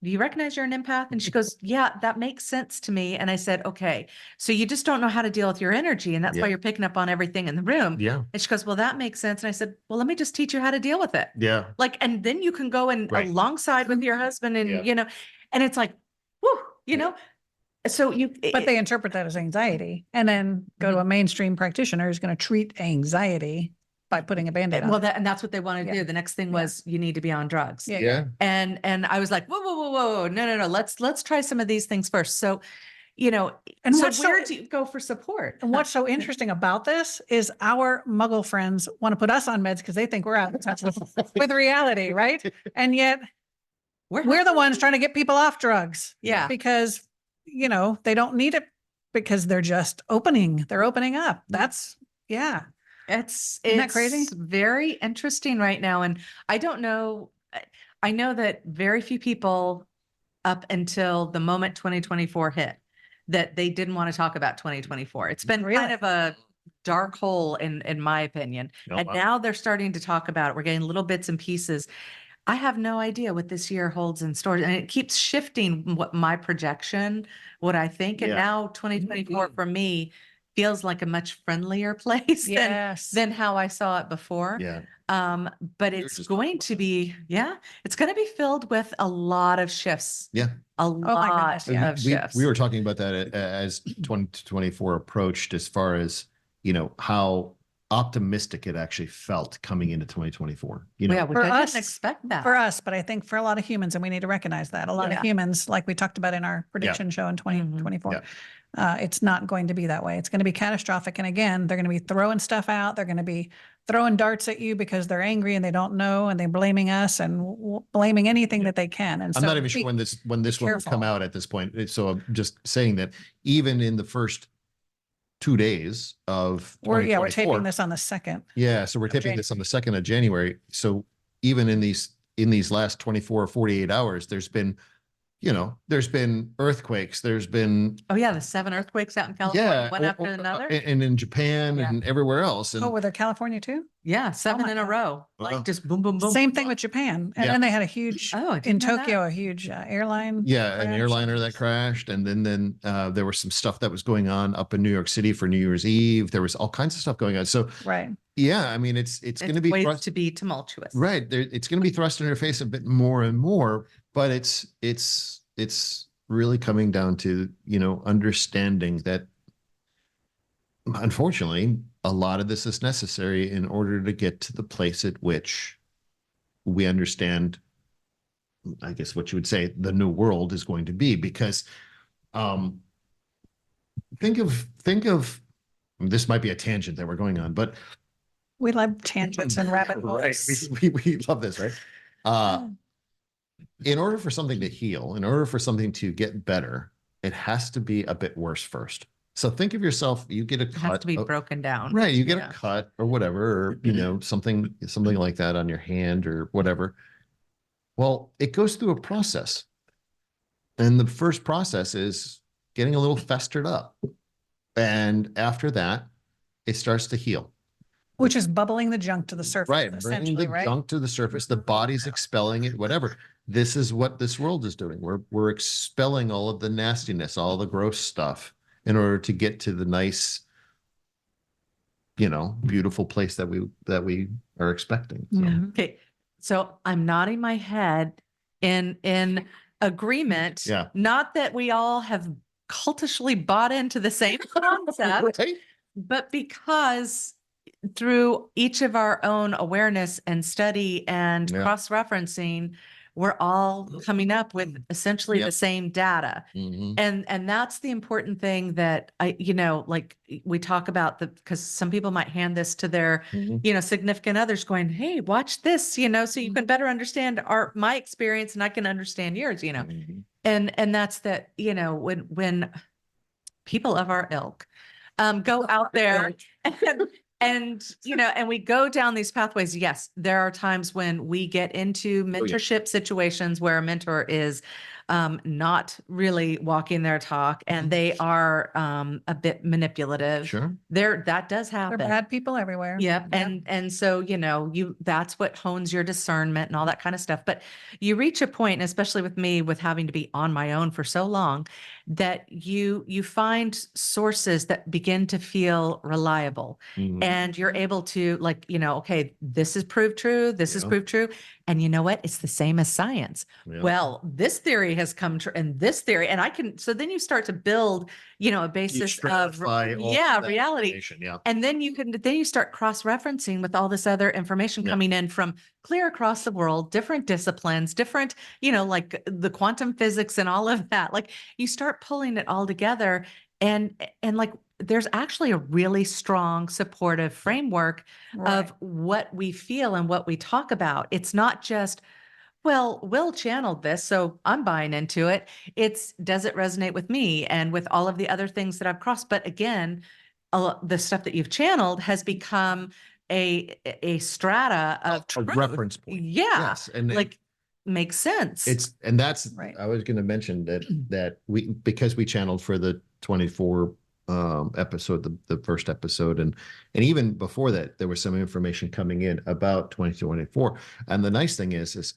do you recognize you're an empath? And she goes, yeah, that makes sense to me. And I said, okay, so you just don't know how to deal with your energy. And that's why Yeah. you're picking up on everything in the room. Yeah. And she goes, well, that makes sense. And I said, well, let me just teach you how to deal with it. Yeah. Like, and then you can go and Right. alongside with your husband and, Yeah. and it's like, whew, so But they interpret that as anxiety and then go to a mainstream practitioner who's going to treat anxiety by putting a Band-Aid on. well, and that's what they want to Yeah. do. The next thing Yeah. was you need to be on drugs. Yeah. Yeah. And I was like, whoa, no. Let's try some of these things first. So, And so what's where do you go for support? And what's so interesting about this is our muggle friends want to put us on meds because they think we're out of touch with reality, right? And yet we're the ones trying to get people off drugs. Yeah. Because, they don't need it because they're just opening up. That's, yeah. It's Isn't that crazy? Very interesting right now. And I don't know. I know that very few people up until the moment 2024 hit that they didn't want to talk about 2024. It's been Really? kind of a dark hole in my opinion. Oh, And wow. now they're starting to talk about it. We're getting little bits and pieces. I have no idea what this year holds in store. And it keeps shifting what my projection, what I think. And Yeah. now 2024 for me feels like a much friendlier place Yes. than how I saw it before. Yeah. But We were it's just going to be, it's going to be filled with a lot of shifts. Yeah. A my lot goodness, yeah. of shifts. We were talking about that as 2024 approached, as far as, how optimistic it actually felt coming into 2024. Yeah, which For I us- didn't expect that. For us, but I think for a lot of humans, and we need to recognize that a lot of Yeah. humans, like we talked about in our prediction show in 2024, it's not going to be that way. It's going to be catastrophic. And again, they're going to be throwing stuff out. They're going to be throwing darts at you because they're angry and they don't know, and they're blaming us and blaming anything that they can. And I'm so not even sure when this one will careful. come out at this point. So I'm just saying that even in the first 2 days of we're 2024, taping this on the 2nd. Yeah, so we're taping this on the 2nd of January. So even in these last 24 or 48 hours, there's been earthquakes. There's been the 7 earthquakes out in California, one after another. and in Japan and everywhere else. And Were there California too? Yeah, 7 my in a God. row, Wow. like just boom, boom, boom. Same thing with Japan. And Yeah. then they had a huge, Oh, I in didn't know that. Tokyo, a huge airline. yeah, an crash. airliner that crashed, and then there was some stuff that was going on up in New York City for New Year's Eve. There was all kinds of stuff going on. So Right. yeah, I mean, it's going to be ways to be tumultuous. right. It's going to be thrust in your face a bit more and more, but it's really coming down to, understanding that unfortunately a lot of this is necessary in order to get to the place at which we understand, I guess what you would say, the new world is going to be. Because think of this might be a tangent that we're going on, but We love tangents and rabbit holes. right. We love this, right? In order for something to heal, in order for something to get better, it has to be a bit worse first. So think of yourself, you get a It cut. has to be broken down. Right. You get Yeah. a cut or whatever, or, something like that on your hand or whatever. Well, it goes through a process. And the first process is getting a little festered up. And after that, it starts to heal. Which is bubbling the junk to the surface. Right. Bringing Essentially, the right? junk to the surface, the body's expelling it, whatever. This is what this world is doing. We're expelling all of the nastiness, all the gross stuff, in order to get to the nice, beautiful place that we are expecting. So. Mhm. Okay, so I'm nodding my head in agreement. Yeah. Not that we all have cultishly bought into the same concept, Right? but because through each of our own awareness and study and Yeah. cross-referencing, we're all coming up with essentially the Yep. same data. Mhm. And that's the important thing that like we talk about, because some people might hand this to their, Mhm. significant others going, hey, watch this, so you can better understand my experience and I can understand yours, Mhm. and that's that, when people of our ilk go out there and we go down these pathways. Yes, there are times when we get into mentorship situations where a mentor is not really walking their talk and they are a bit manipulative. Sure. That does There are happen. bad people everywhere. Yep. And so, that's what hones your discernment and all that kind of stuff. But you reach a point, and especially with me, with having to be on my own for so long, that you find sources that begin to feel reliable. Mhm. And you're able to okay, this is proved true. This is Yeah. proved true. And you know what? It's the same as science. Yeah. Well, this theory has come true and this theory, and so then you start to build, a basis of stratify all that reality. information, yeah. And then you start cross-referencing with all this other information Yeah. coming in from clear across the world, different disciplines, different, like the quantum physics and all of that. Like you start pulling it all together and like there's actually a really strong supportive framework of what we feel and what we talk about. It's not just, well, Will channeled this, so I'm buying into it. Does it resonate with me and with all of the other things that I've crossed? But again, the stuff that you've channeled has become a strata of A truth. reference point. Yeah. Yes. And Like makes sense. that's Right. I was going to mention that because we channeled for the 24 episode, the first episode, and even before that, there was some information coming in about 2024. And the nice thing is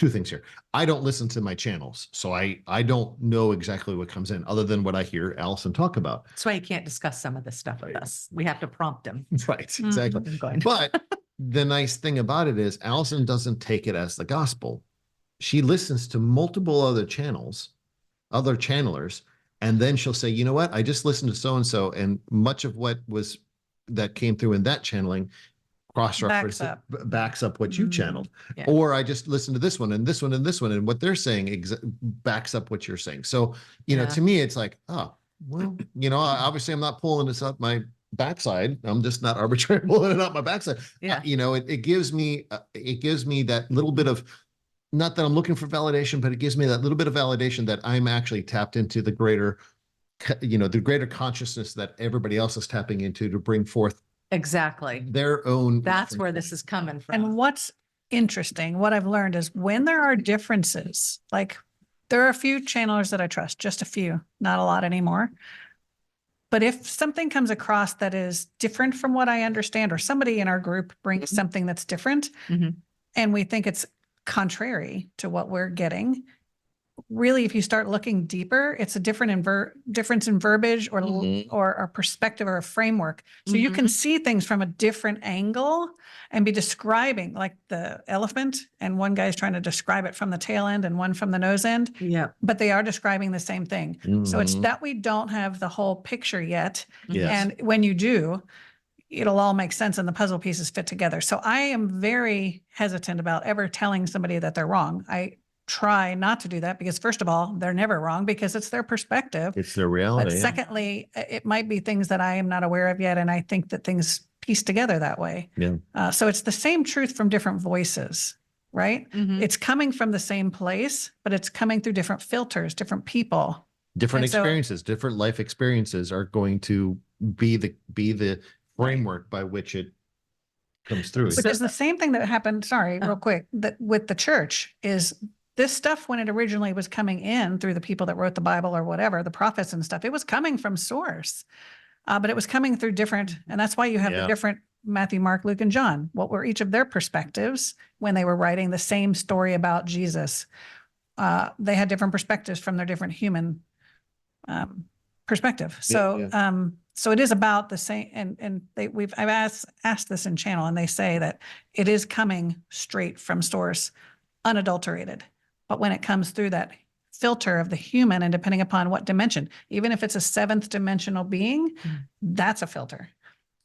two things here. I don't listen to my channels, so I don't know exactly what comes in other than what I hear Allison talk about. That's why you can't discuss some of this stuff with us. We have to prompt him. Right, exactly. I'm going. But the nice thing about it is Allison doesn't take it as the gospel. She listens to multiple other channels, other channelers, and then she'll say, you know what? I just listened to so-and-so, and much of what was that came through in that channeling cross-reference backs up what you channeled. Yeah. Or I just listened to this one and this one and this one, and what they're saying backs up what you're saying. So, you know, to me, it's like, oh, well, you know, obviously I'm not pulling this up my backside. I'm just not arbitrarily pulling it up my backside. Yeah. You know, it gives me that little bit of, not that I'm looking for validation, but it gives me that little bit of validation that I'm actually tapped into the greater, you know, the greater consciousness that everybody else is tapping into to bring forth Exactly. their own. That's where this is coming from. And what's interesting, what I've learned is when there are differences, like there are a few channelers that I trust, just a few, not a lot anymore. But if something comes across that is different from what I understand, or somebody in our group brings something that's different, Mhm. and we think it's contrary to what we're getting, really, if you start looking deeper, it's a different difference in verbiage or or a perspective or a framework. So you can see things from a different angle and be describing, like the elephant, and one guy's trying to describe it from the tail end and one from the nose end, Yeah. but they are describing the same thing. So it's that we don't have the whole picture yet. Yes. And when you do, it'll all make sense and the puzzle pieces fit together. So I am very hesitant about ever telling somebody that they're wrong. I try not to do that because, first of all, they're never wrong because it's their perspective. It's their But reality. Yeah. secondly, it might be things that I am not aware of yet. And I think that things piece together that way. Yeah. So it's the same truth from different voices, right? Mhm. It's coming from the same place, but it's coming through different filters, different people. Different And so- experiences, different life experiences are going to be the framework by which it comes through. Which is the same thing that happened, sorry, real quick, that with the church is this stuff when it originally was coming in through the people that wrote the Bible or whatever, the prophets and stuff, it was coming from source. But it was coming through different, and that's why you have the Yeah. different Matthew, Mark, Luke, and John. What were each of their perspectives when they were writing the same story about Jesus? They had different perspectives from their different human perspective. So, so it is about the same. And I've asked this in channel, and they say that it is coming straight from source, unadulterated. But when it comes through that filter of the human, and depending upon what dimension, even if it's a seventh dimensional being, that's a filter,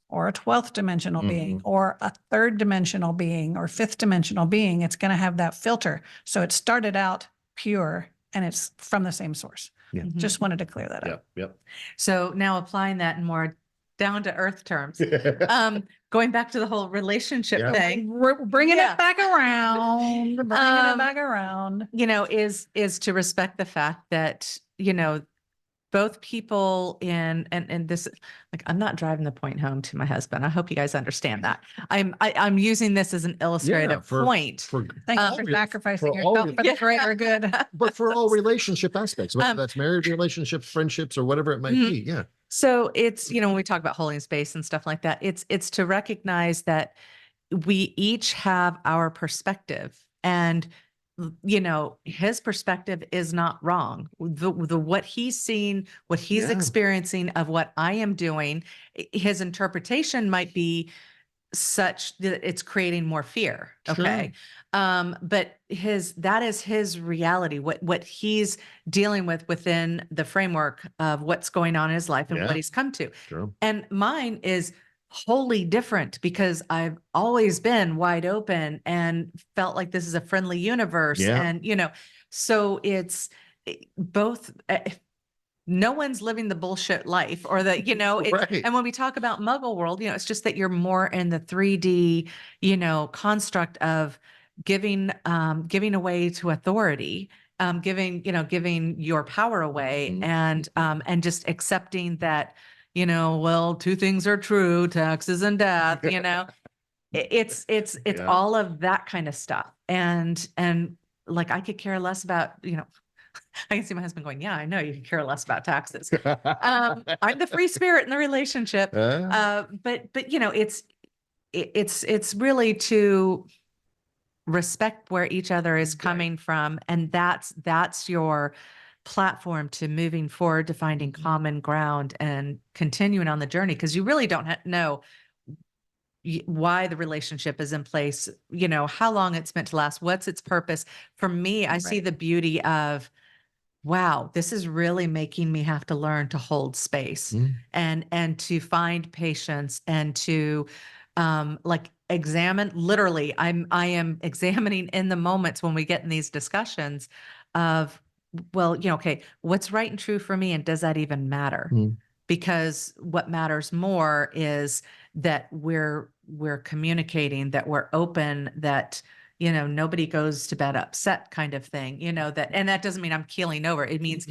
or a 12th dimensional being, or a third dimensional being, or fifth dimensional being, it's going to have that filter. So it started out pure and it's from the same source. Yeah. Just wanted to clear that up. Yep. So now applying that in more down to earth terms, going back to the whole relationship Yeah. thing, We're bringing Yeah. it back around, bringing it Um, back around. you know, is to respect the fact that, you know, both people and this, like, I'm not driving the point home to my husband. I hope you guys understand that. I'm using this as an illustrative point. Thank you for sacrificing yourself for the greater good. But for all relationship aspects, whether that's marriage relationships, friendships, or whatever it might be. Yeah. So it's, you know, when we talk about holding space and stuff like that, it's to recognize that we each have our perspective, and, you know, his perspective is not wrong. The what he's seen, what he's Yeah. experiencing of what I am doing, his interpretation might be such that it's creating more fear. Okay. But that is his reality, what he's dealing with within the framework of what's going on in his life and Yeah. what he's come to. Sure. And mine is wholly different because I've always been wide open and felt like this is a friendly universe. Yeah. And, you know, so it's both, no one's living the bullshit life, or the, you know, Right. and when we talk about Muggle world, you know, it's just that you're more in the 3D, you know, construct of giving away to authority, giving your power away, and just accepting that, you know, well, two things are true, taxes and death, you know, it's Yeah. all of that kind of stuff. And like, I could care less about, you know, I can see my husband going, yeah, I know you could care less about taxes. I'm the free spirit in the relationship. But you know, it's really to respect where each other is coming from. And that's your platform to moving forward, to finding common ground and continuing on the journey. Cause you really don't know why the relationship is in place, you know, how long it's meant to last, what's its purpose. For me, I see Right. the beauty of, wow, this is really making me have to learn to hold space and to find patience and to like examine, literally, I am examining in the moments when we get in these discussions of, well, you know, okay, what's right and true for me, and does that even matter? Because what matters more is that we're communicating, that we're open, that, you know, nobody goes to bed upset, kind of thing, you know, that, and that doesn't mean I'm keeling over. It means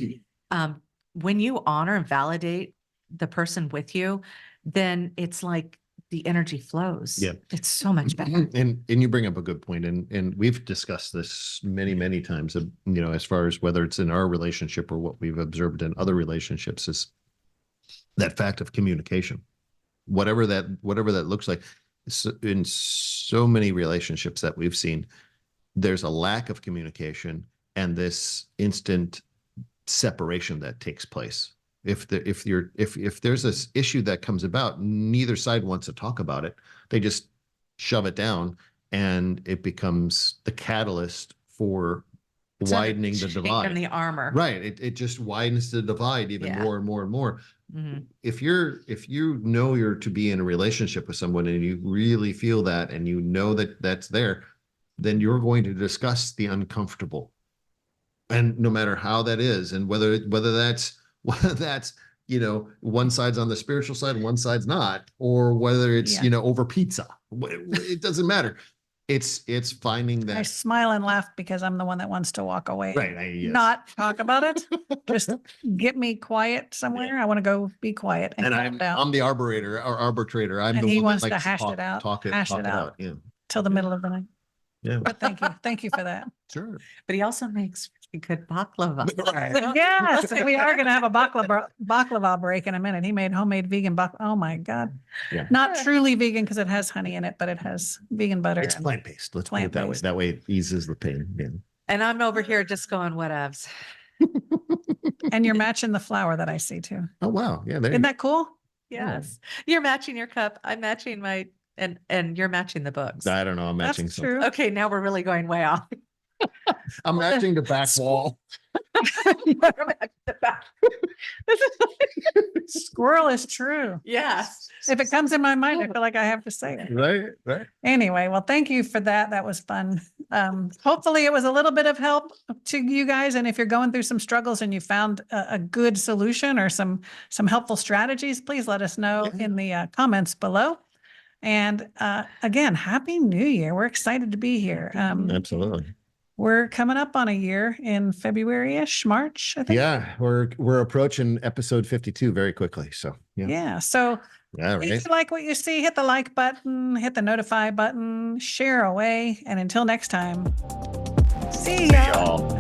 when you honor and validate the person with you, then it's like the energy flows. Yeah. It's so much better. And you bring up a good point, and we've discussed this many times, you know, as far as whether it's in our relationship or what we've observed in other relationships, is that fact of communication, whatever that looks like. So in so many relationships that we've seen, there's a lack of communication and this instant separation that takes place. If there's this issue that comes about, neither side wants to talk about it. They just shove it down, and it becomes the catalyst for widening the divide. And the armor. Right. It just widens the divide even more and more and more. If you know you're to be in a relationship with someone and you really feel that, and you know that that's there, then you're going to discuss the uncomfortable. And no matter how that is, and whether that's, you know, one side's on the spiritual side and one side's not, or whether it's, you know, over pizza, it doesn't matter. It's finding that. I smile and laugh because I'm the one that wants to walk away. Right. Not talk about it. Just get me quiet somewhere. I want to go be quiet and calm down I'm the arbitrator or arbitrator. I'm And the he one wants that to likes hash it out, talk it out. Yeah. till the middle of the night. Yeah. But thank you for that. Sure. But he also makes really good baklava. Yes, we are going to have a baklava break in a minute. He made homemade vegan baklava. Oh my God. Yeah. Not truly vegan because it has honey in it, but it has vegan butter. It's and- plant-based. Let's put it that way. Plant-based. That way it eases the pain. Yeah. And I'm over here just going, whatevs. And you're matching the flower that I see too. Oh, wow. Yeah. There you Isn't go. that cool? Yes. You're matching your cup. I'm matching my, and you're matching the books. I don't know. I'm matching That's some. true. Okay, now we're really going way off. I'm matching the back wall. Squirrel is true. Yes. If it comes in my mind, I feel like I have to say it. Right. Anyway, well, thank you for that. That was fun. Hopefully it was a little bit of help to you guys. And if you're going through some struggles and you found a good solution or some helpful strategies, please let us know in the comments below. And again, Happy New Year. We're excited to be here. Absolutely. We're coming up on a year in February-ish, March, I think. Yeah. We're approaching episode 52 very quickly. So Yeah. So Yeah. if Right. you like what you see, hit the like button, hit the notify button, share away. And until next time, see ya. Y'all.